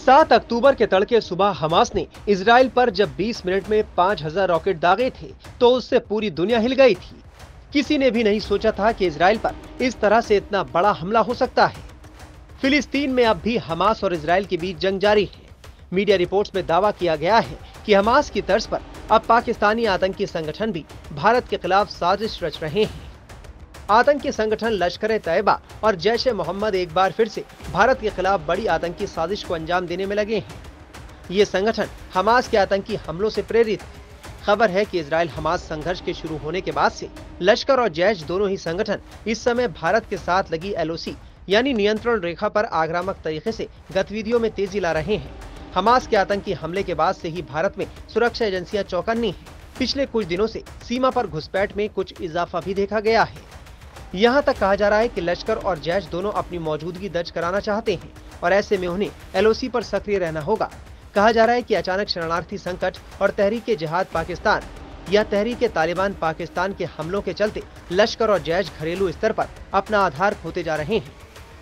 7 अक्टूबर के तड़के सुबह हमास ने इजराइल पर जब 20 मिनट में 5000 रॉकेट दागे थे तो उससे पूरी दुनिया हिल गई थी। किसी ने भी नहीं सोचा था कि इजराइल पर इस तरह से इतना बड़ा हमला हो सकता है। फिलिस्तीन में अब भी हमास और इजराइल के बीच जंग जारी है। मीडिया रिपोर्ट्स में दावा किया गया है कि हमास की तर्ज पर अब पाकिस्तानी आतंकी संगठन भी भारत के खिलाफ साजिश रच रहे हैं। आतंकी संगठन लश्कर-ए-तैयबा और जैश-ए-मोहम्मद एक बार फिर से भारत के खिलाफ बड़ी आतंकी साजिश को अंजाम देने में लगे हैं। ये संगठन हमास के आतंकी हमलों से प्रेरित है। खबर है कि इजराइल हमास संघर्ष के शुरू होने के बाद से लश्कर और जैश दोनों ही संगठन इस समय भारत के साथ लगी LOC यानी नियंत्रण रेखा पर आक्रामक तरीके से गतिविधियों में तेजी ला रहे हैं। हमास के आतंकी हमले के बाद से ही भारत में सुरक्षा एजेंसियां चौकन्नी हैं। पिछले कुछ दिनों से सीमा पर घुसपैठ में कुछ इजाफा भी देखा गया है। यहाँ तक कहा जा रहा है कि लश्कर और जैश दोनों अपनी मौजूदगी दर्ज कराना चाहते हैं और ऐसे में उन्हें LOC पर सक्रिय रहना होगा। कहा जा रहा है कि अचानक शरणार्थी संकट और तहरीक-ए-जिहाद पाकिस्तान या तहरीक-ए-तालिबान पाकिस्तान के हमलों के चलते लश्कर और जैश घरेलू स्तर पर अपना आधार खोते जा रहे हैं।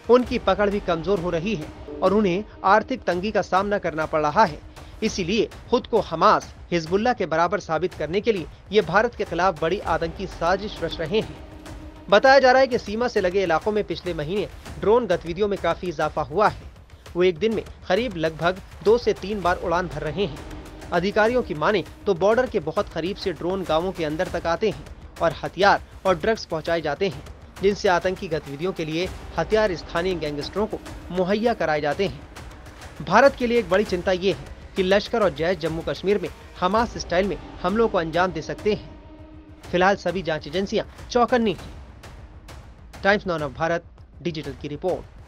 उनकी पकड़ भी कमजोर हो रही है और उन्हें आर्थिक तंगी का सामना करना पड़ रहा है। इसीलिए खुद को हमास, हिजबुल्लाह के बराबर साबित करने के लिए ये भारत के खिलाफ बड़ी आतंकी साजिश रच रहे हैं। बताया जा रहा है कि सीमा से लगे इलाकों में पिछले महीने ड्रोन गतिविधियों में काफी इजाफा हुआ है। वो एक दिन में करीब लगभग 2 से 3 बार उड़ान भर रहे हैं। अधिकारियों की माने तो बॉर्डर के बहुत करीब से ड्रोन गांवों के अंदर तक आते हैं और हथियार और ड्रग्स पहुंचाए जाते हैं, जिनसे आतंकी गतिविधियों के लिए हथियार स्थानीय गैंगस्टरों को मुहैया कराए जाते हैं। भारत के लिए एक बड़ी चिंता ये है कि लश्कर और जैश जम्मू कश्मीर में हमास स्टाइल में हमलों को अंजाम दे सकते हैं। फिलहाल सभी जांच एजेंसियां चौकन्नी हैं। Times now of Bharat digital की रिपोर्ट।